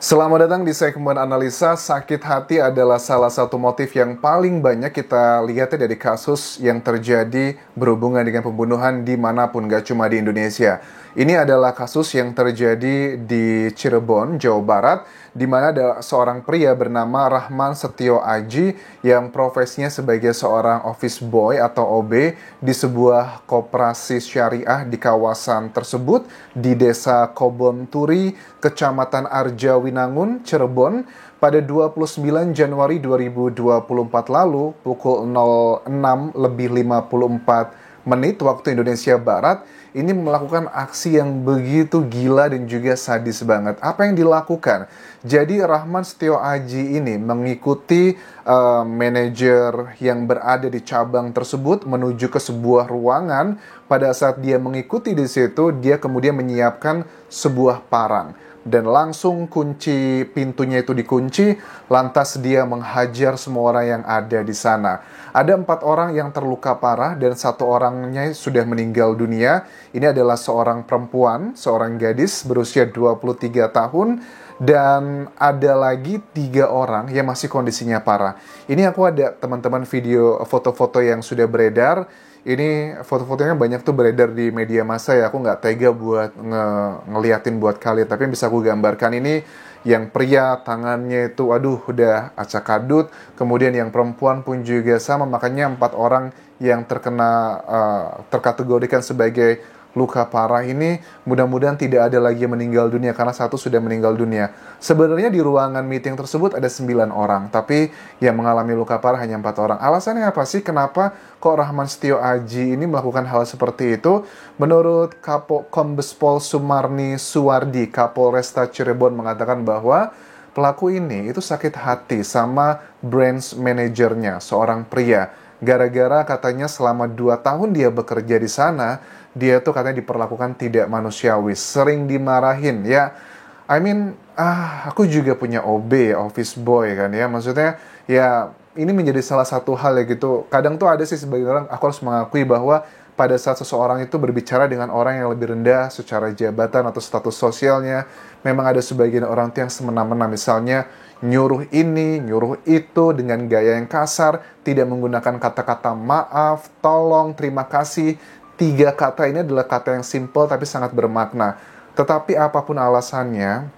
Selamat datang di segmen analisa. Sakit hati adalah salah satu motif yang paling banyak kita lihat dari kasus yang terjadi berhubungan dengan pembunuhan dimanapun, gak cuma di Indonesia. Ini adalah kasus yang terjadi di Cirebon, Jawa Barat, di mana ada seorang pria bernama Rahman Setio Aji yang profesinya sebagai seorang office boy atau OB di sebuah koperasi syariah di kawasan tersebut di Desa Kobon Turi, Kecamatan Arjawinangun, Cirebon pada 29 Januari 2024 lalu pukul 06.54 waktu Indonesia Barat. Ini melakukan aksi yang begitu gila dan juga sadis banget. Apa yang dilakukan? Jadi Rahman Setio Aji ini mengikuti manajer yang berada di cabang tersebut menuju ke sebuah ruangan. Pada saat dia mengikuti di situ, dia kemudian menyiapkan sebuah parang. Dan langsung kunci pintunya itu dikunci, lantas dia menghajar semua orang yang ada di sana. Ada 4 orang yang terluka parah dan 1 orangnya sudah meninggal dunia. Ini adalah seorang perempuan, seorang gadis berusia 23 tahun. Dan ada lagi 3 orang yang masih kondisinya parah. Ini aku ada teman-teman video foto-foto yang sudah beredar. Ini foto-fotonya banyak tuh beredar di media massa ya. Aku nggak tega buat ngeliatin buat kalian. Tapi yang bisa aku gambarkan ini yang pria tangannya itu aduh udah acak adut. Kemudian yang perempuan pun juga sama. Makanya 4 orang yang terkategorikan sebagai luka parah ini mudah-mudahan tidak ada lagi yang meninggal dunia karena 1 sudah meninggal dunia. Sebenarnya di ruangan meeting tersebut ada 9 orang, tapi yang mengalami luka parah hanya 4 orang. Alasannya apa sih? Kenapa kok Rahman Setio Aji ini melakukan hal seperti itu? Menurut Kombes Pol Sumarni Suwardi, Kapolresta Cirebon mengatakan bahwa pelaku ini itu sakit hati sama branch manajernya, seorang pria. Gara-gara katanya selama 2 tahun dia bekerja di sana, dia tuh katanya diperlakukan tidak manusiawi, sering dimarahin ya. Aku juga punya OB, office boy kan ya. Maksudnya ya ini menjadi salah satu hal ya gitu. Kadang tuh ada sih sebagian orang, aku harus mengakui bahwa pada saat seseorang itu berbicara dengan orang yang lebih rendah secara jabatan atau status sosialnya, memang ada sebagian orang tuh yang semena-mena, misalnya nyuruh ini, nyuruh itu dengan gaya yang kasar, tidak menggunakan kata-kata maaf, tolong, terima kasih. 3 kata ini adalah kata yang simple tapi sangat bermakna. Tetapi apapun alasannya,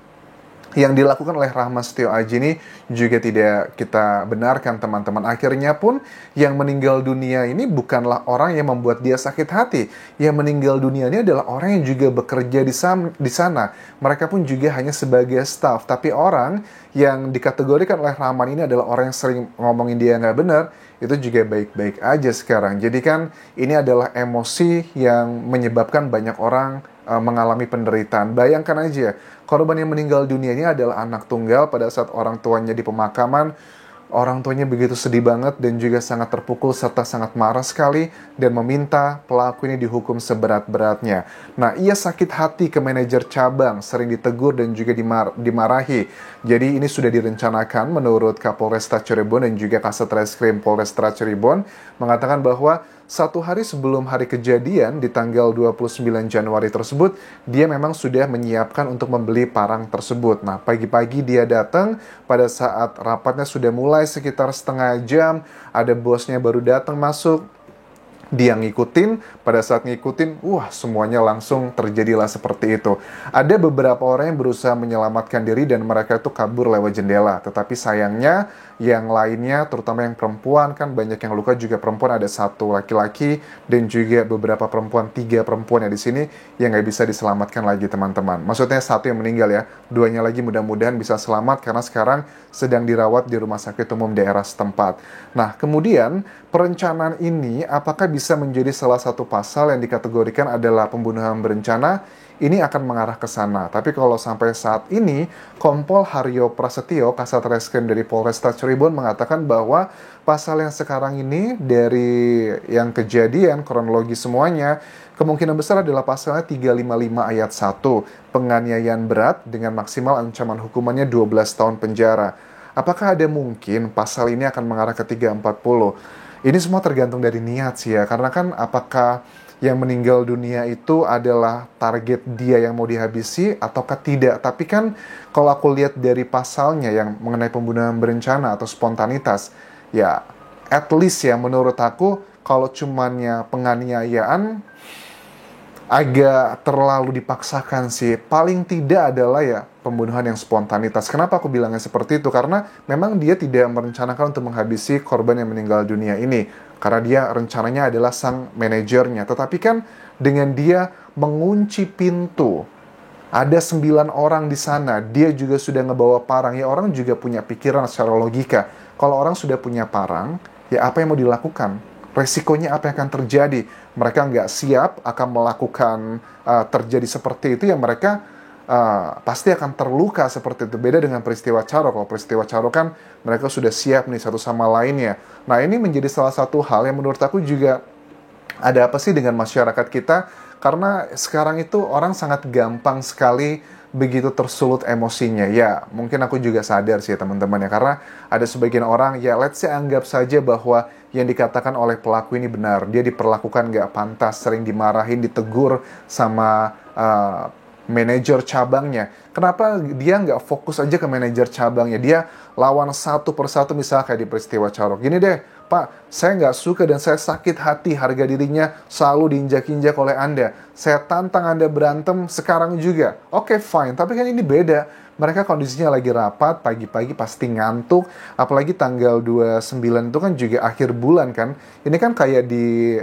yang dilakukan oleh Rahman Setio Aji ini juga tidak kita benarkan teman-teman. Akhirnya pun yang meninggal dunia ini bukanlah orang yang membuat dia sakit hati. Yang meninggal dunia ini adalah orang yang juga bekerja di sana. Mereka pun juga hanya sebagai staff. Tapi orang yang dikategorikan oleh Rahman ini adalah orang yang sering ngomongin dia nggak benar. Itu juga baik-baik aja sekarang. Jadi kan ini adalah emosi yang menyebabkan banyak orang mengalami penderitaan. Bayangkan aja, korban yang meninggal dunia ini adalah anak tunggal pada saat orang tuanya di pemakaman. Orang tuanya begitu sedih banget dan juga sangat terpukul serta sangat marah sekali dan meminta pelaku ini dihukum seberat-beratnya. Nah, ia sakit hati ke manajer cabang, sering ditegur dan juga dimarahi. Jadi ini sudah direncanakan menurut Kapolresta Cirebon dan juga Kasat Reskrim Polresta Cirebon mengatakan bahwa 1 hari sebelum hari kejadian di tanggal 29 Januari tersebut, dia memang sudah menyiapkan untuk membeli parang tersebut. Nah, pagi-pagi dia datang pada saat rapatnya sudah mulai sekitar setengah jam, ada bosnya baru datang masuk. Dia ngikutin, pada saat ngikutin, semuanya langsung terjadilah seperti itu. Ada beberapa orang yang berusaha menyelamatkan diri dan mereka itu kabur lewat jendela. Tetapi sayangnya, yang lainnya, terutama yang perempuan, kan banyak yang luka juga perempuan, ada 1 laki-laki, dan juga beberapa perempuan, 3 perempuan yang di sini, yang nggak bisa diselamatkan lagi teman-teman. Maksudnya 1 yang meninggal ya, 2-nya lagi mudah-mudahan bisa selamat, karena sekarang sedang dirawat di rumah sakit umum daerah setempat. Nah, kemudian, perencanaan ini apakah bisa menjadi salah satu pasal yang dikategorikan adalah pembunuhan berencana? Ini akan mengarah ke sana. Tapi kalau sampai saat ini, Kompol Haryo Prasetyo, Kasat Reskrim dari Polresta Cirebon mengatakan bahwa pasal yang sekarang ini dari yang kejadian, kronologi semuanya, kemungkinan besar adalah pasalnya 355 ayat 1, penganiayaan berat dengan maksimal ancaman hukumannya 12 tahun penjara. Apakah ada mungkin pasal ini akan mengarah ke 340? Ini semua tergantung dari niat sih ya, karena kan apakah yang meninggal dunia itu adalah target dia yang mau dihabisi ataukah tidak. Tapi kan kalau aku lihat dari pasalnya yang mengenai pembunuhan berencana atau spontanitas, ya at least ya menurut aku kalau cumannya penganiayaan agak terlalu dipaksakan sih. Paling tidak adalah ya pembunuhan yang spontanitas. Kenapa aku bilangnya seperti itu? Karena memang dia tidak merencanakan untuk menghabisi korban yang meninggal dunia ini. Karena dia rencananya adalah sang manajernya. Tetapi kan dengan dia mengunci pintu, ada 9 orang di sana, dia juga sudah ngebawa parang. Ya orang juga punya pikiran secara logika. Kalau orang sudah punya parang, ya apa yang mau dilakukan? Resikonya apa yang akan terjadi? Mereka nggak siap akan melakukan terjadi seperti itu, ya mereka pasti akan terluka seperti itu. Beda dengan peristiwa Caro. Kalau peristiwa Caro kan mereka sudah siap nih satu sama lainnya. Nah ini menjadi salah satu hal yang menurut aku juga ada apa sih dengan masyarakat kita? Karena sekarang itu orang sangat gampang sekali begitu tersulut emosinya. Ya, mungkin aku juga sadar sih teman-teman ya. Karena ada sebagian orang, ya let's say anggap saja bahwa yang dikatakan oleh pelaku ini benar. Dia diperlakukan nggak pantas, sering dimarahin, ditegur sama manajer cabangnya. Kenapa dia nggak fokus aja ke manajer cabangnya? Dia lawan satu persatu, misalnya kayak di peristiwa Caro. Gini deh, Pak, saya nggak suka dan saya sakit hati harga dirinya selalu diinjak-injak oleh Anda. Saya tantang Anda berantem sekarang juga. Oke, fine. Tapi kan ini beda. Mereka kondisinya lagi rapat, pagi-pagi pasti ngantuk. Apalagi tanggal 29 itu kan juga akhir bulan kan. Ini kan kayak di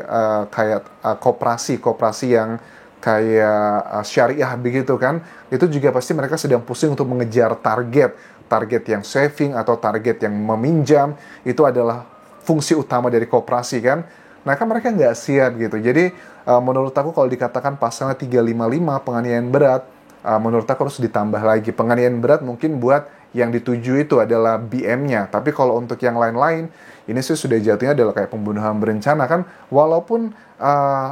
koperasi yang kayak syariah begitu kan. Itu juga pasti mereka sedang pusing untuk mengejar target yang saving atau target yang meminjam. Itu adalah fungsi utama dari koperasi kan. Nah kan mereka nggak siap gitu. Jadi menurut aku kalau dikatakan pasalnya 355 penganiayaan berat, menurut aku harus ditambah lagi. Penganiayaan berat mungkin buat yang dituju itu adalah BM-nya. Tapi kalau untuk yang lain-lain, ini sih sudah jatuhnya adalah kayak pembunuhan berencana kan. Walaupun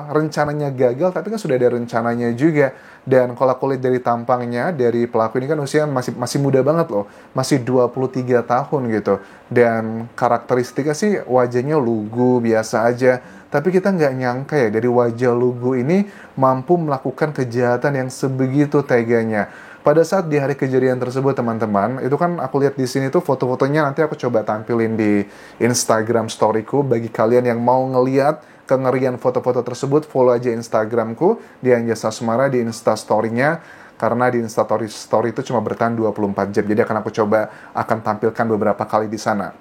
rencananya gagal, tapi kan sudah ada rencananya juga. Dan kalau aku lihat dari tampangnya, dari pelaku ini kan usia masih muda banget loh. Masih 23 tahun gitu. Dan karakteristiknya sih wajahnya lugu, biasa aja. Tapi kita nggak nyangka ya, dari wajah lugu ini mampu melakukan kejahatan yang sebegitu teganya. Pada saat di hari kejadian tersebut teman-teman, itu kan aku lihat di sini tuh foto-fotonya, nanti aku coba tampilin di Instagram storyku. Bagi kalian yang mau ngeliat kengerian foto-foto tersebut, follow aja Instagramku di Anjasa Sumara di Instastory-nya. Karena di Instastory itu cuma bertahan 24 jam. Jadi akan aku coba tampilkan beberapa kali di sana.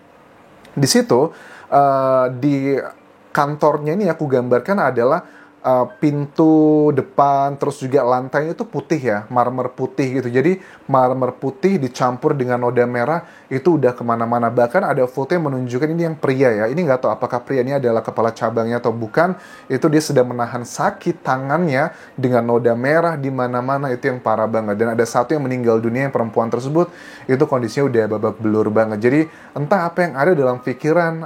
Di situ, di kantornya ini aku gambarkan adalah pintu depan, terus juga lantainya itu putih ya, marmer putih gitu. Jadi marmer putih dicampur dengan noda merah, itu udah kemana-mana. Bahkan ada foto yang menunjukkan ini yang pria ya. Ini nggak tahu apakah pria ini adalah kepala cabangnya atau bukan. Itu dia sedang menahan sakit tangannya dengan noda merah di mana-mana. Itu yang parah banget. Dan ada satu yang meninggal dunia, yang perempuan tersebut, itu kondisinya udah babak belur banget. Jadi entah apa yang ada dalam pikiran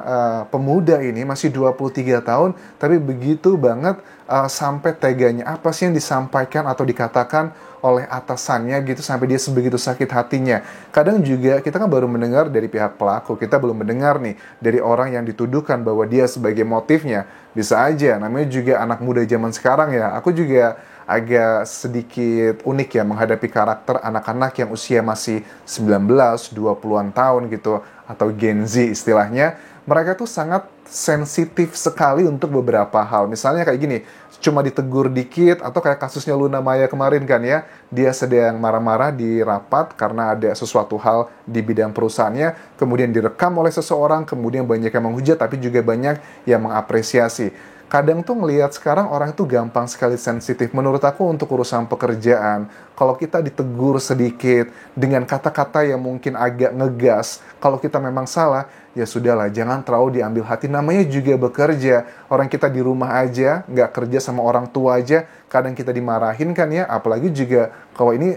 pemuda ini, masih 23 tahun, tapi begitu banget sampai teganya. Apa sih yang disampaikan atau dikatakan oleh atasannya gitu sampai dia sebegitu sakit hatinya. Kadang juga kita kan baru mendengar dari pihak pelaku, kita belum mendengar nih dari orang yang dituduhkan bahwa dia sebagai motifnya. Bisa aja, namanya juga anak muda zaman sekarang ya. Aku juga agak sedikit unik ya menghadapi karakter anak-anak yang usia masih 19, 20-an tahun gitu, atau Gen Z istilahnya. Mereka tuh sangat sensitif sekali untuk beberapa hal. Misalnya kayak gini, cuma ditegur dikit, atau kayak kasusnya Luna Maya kemarin kan ya, dia sedang marah-marah di rapat karena ada sesuatu hal di bidang perusahaannya, kemudian direkam oleh seseorang, kemudian banyak yang menghujat, tapi juga banyak yang mengapresiasi. Kadang tuh ngelihat sekarang orang tuh gampang sekali sensitif. Menurut aku untuk urusan pekerjaan, kalau kita ditegur sedikit dengan kata-kata yang mungkin agak ngegas, kalau kita memang salah, ya sudahlah, jangan terlalu diambil hati. Namanya juga bekerja. Orang kita di rumah aja, nggak kerja sama orang tua aja, kadang kita dimarahin kan ya, apalagi juga kalau ini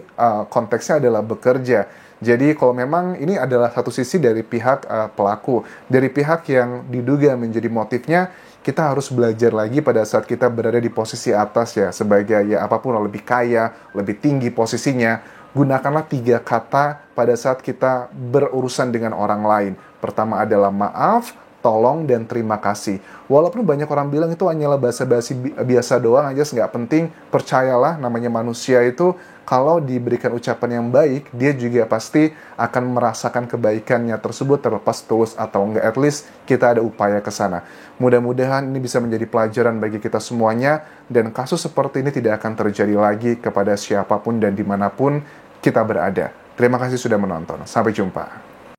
konteksnya adalah bekerja. Jadi kalau memang ini adalah satu sisi dari pihak pelaku, dari pihak yang diduga menjadi motifnya, kita harus belajar lagi pada saat kita berada di posisi atas ya, sebagai ya apapun, lebih kaya, lebih tinggi posisinya, gunakanlah 3 kata pada saat kita berurusan dengan orang lain. Pertama adalah maaf, tolong dan terima kasih. Walaupun banyak orang bilang itu hanyalah basa-basi biasa doang aja, nggak penting, percayalah namanya manusia itu kalau diberikan ucapan yang baik, dia juga pasti akan merasakan kebaikannya tersebut terlepas tulus atau enggak. At least kita ada upaya ke sana. Mudah-mudahan ini bisa menjadi pelajaran bagi kita semuanya dan kasus seperti ini tidak akan terjadi lagi kepada siapapun dan dimanapun kita berada. Terima kasih sudah menonton. Sampai jumpa.